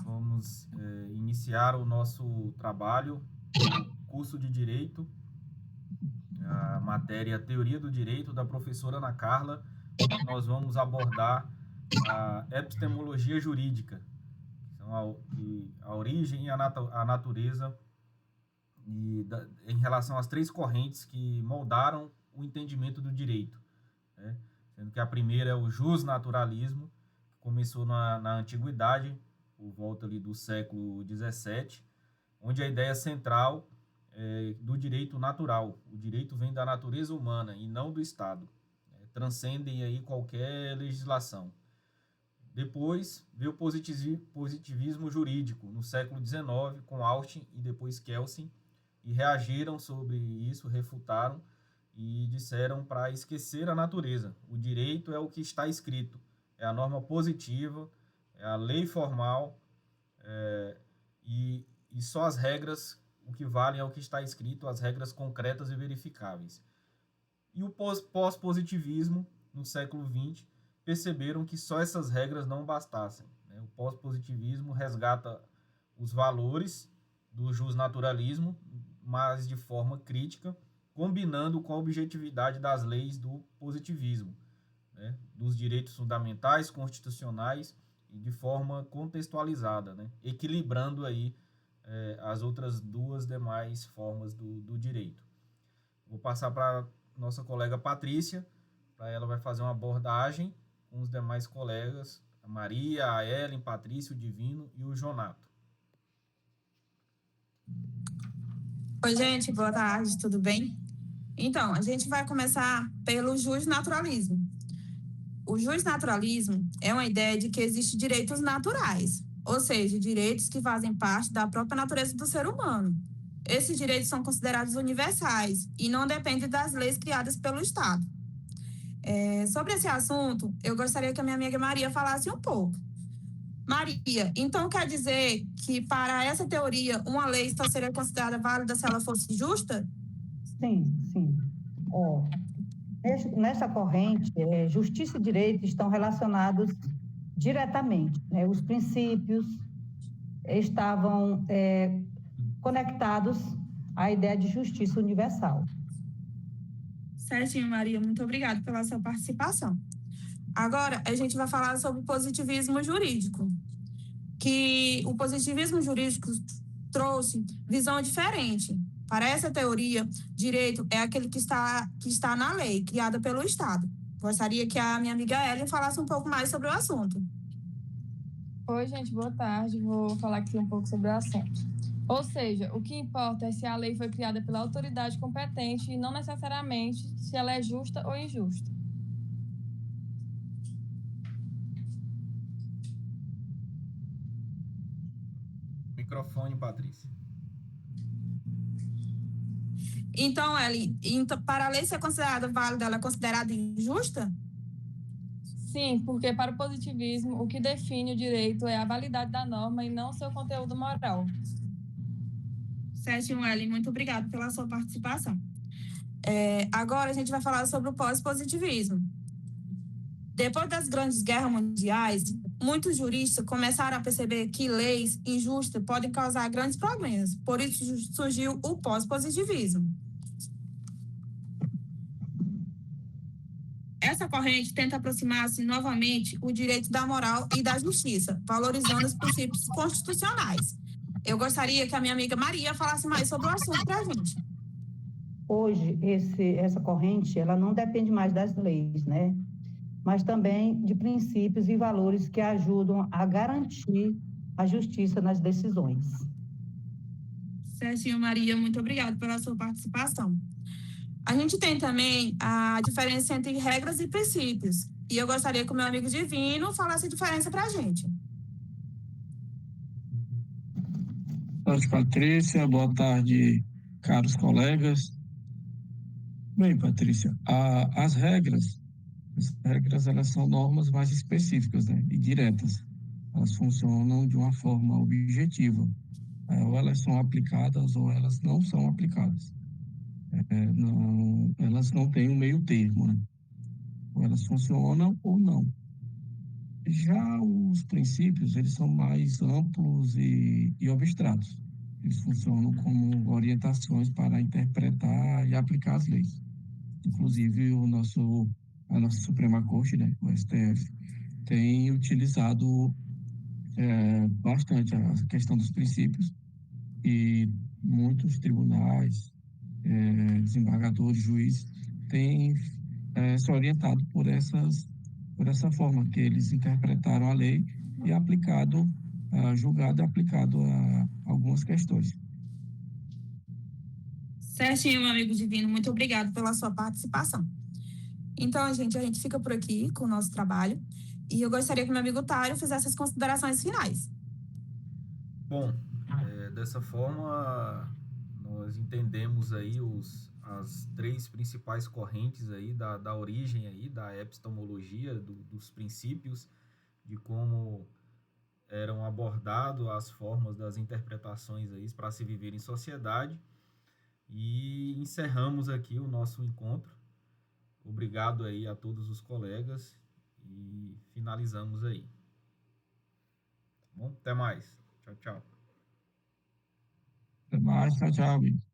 Vamos iniciar o nosso trabalho, o curso de Direito, a matéria Teoria do Direito, da professora Ana Carla, onde nós vamos abordar a epistemologia jurídica, a origem e a natureza em relação às três correntes que moldaram o entendimento do direito, né? Sendo que a primeira é o justnaturalismo, que começou na antiguidade, por volta ali do século XVII, onde a ideia central é do direito natural. O direito vem da natureza humana e não do Estado, né? Transcendem aí qualquer legislação. Depois veio o positivismo jurídico, no século XIX, com Austin e depois Kelsen, e reagiram sobre isso, refutaram e disseram para esquecer a natureza. O direito é o que está escrito, é a norma positiva, é a lei formal, e só as regras, o que valem é o que está escrito, as regras concretas e verificáveis. E o pós-positivismo, no século XX, perceberam que só essas regras não bastassem, né? O pós-positivismo resgata os valores do justnaturalismo, mas de forma crítica, combinando com a objetividade das leis do positivismo, né? Dos direitos fundamentais, constitucionais, e de forma contextualizada, né? Equilibrando aí as outras duas demais formas do direito. Vou passar para nossa colega Patrícia, para ela vai fazer uma abordagem com os demais colegas, a Maria, a Ellen, Patrícia, o Divino e o Jonato. Oi, gente, boa tarde, tudo bem? Então, a gente vai começar pelo justnaturalismo. O justnaturalismo é uma ideia de que existem direitos naturais, ou seja, direitos que fazem parte da própria natureza do ser humano. Esses direitos são considerados universais e não dependem das leis criadas pelo Estado. Sobre esse assunto, eu gostaria que a minha amiga Maria falasse um pouco. Maria, então quer dizer que para essa teoria uma lei só seria considerada válida se ela fosse justa? Sim. Nessa corrente, justiça e direito estão relacionados diretamente, né? Os princípios estavam conectados à ideia de justiça universal. Certinho, Maria, muito obrigada pela sua participação. Agora, a gente vai falar sobre o positivismo jurídico, que o positivismo jurídico trouxe visão diferente. Para essa teoria, direito é aquele que está na lei, criada pelo Estado. Gostaria que a minha amiga Ellen falasse um pouco mais sobre o assunto. Oi, gente, boa tarde. Vou falar aqui um pouco sobre o assunto. Ou seja, o que importa é se a lei foi criada pela autoridade competente e não necessariamente se ela é justa ou injusta. Microfone, Patrícia. Então, Ellen, para a lei ser considerada válida, ela é considerada injusta? Sim, porque para o positivismo, o que define o direito é a validade da norma e não seu conteúdo moral. Certinho, Ellen, muito obrigada pela sua participação. Agora a gente vai falar sobre o pós-positivismo. Depois das grandes guerras mundiais, muitos juristas começaram a perceber que leis injustas podem causar grandes problemas. Por isso surgiu o pós-positivismo. Essa corrente tenta aproximar-se novamente o direito da moral e da justiça, valorizando os princípios constitucionais. Eu gostaria que a minha amiga Maria falasse mais sobre o assunto para a gente. Hoje, essa corrente, ela não depende mais das leis, né? Mas também de princípios e valores que ajudam a garantir a justiça nas decisões. Certinho, Maria, muito obrigada pela sua participação. A gente tem também a diferença entre regras e princípios. E eu gostaria que o meu amigo Divino falasse a diferença para a gente. Boa tarde, Patrícia. Boa tarde, caros colegas. Bem, Patrícia, as regras elas são normas mais específicas, né, e diretas. Elas funcionam de uma forma objetiva. Ou elas são aplicadas ou elas não são aplicadas. Elas não têm um meio termo, né? Ou elas funcionam ou não. Já os princípios, eles são mais amplos e abstratos. Eles funcionam como orientações para interpretar e aplicar as leis. Inclusive, a nossa Suprema Corte, né, o STF, tem utilizado bastante a questão dos princípios e muitos tribunais, desembargadores, juízes, têm se orientado por essa forma que eles interpretaram a lei e aplicado, julgado e aplicado a algumas questões. Certinho, meu amigo Divino, muito obrigado pela sua participação. Então, a gente fica por aqui com o nosso trabalho e eu gostaria que meu amigo Tário fizesse as considerações finais. Bom, dessa forma, nós entendemos aí as três principais correntes aí da origem aí da epistemologia, dos princípios, de como eram abordadas as formas das interpretações aí para se viver em sociedade. E encerramos aqui o nosso encontro. Obrigado aí a todos os colegas e finalizamos aí. Tá bom? Até mais. Tchau, tchau. Até mais, tchau, tchau, amigo.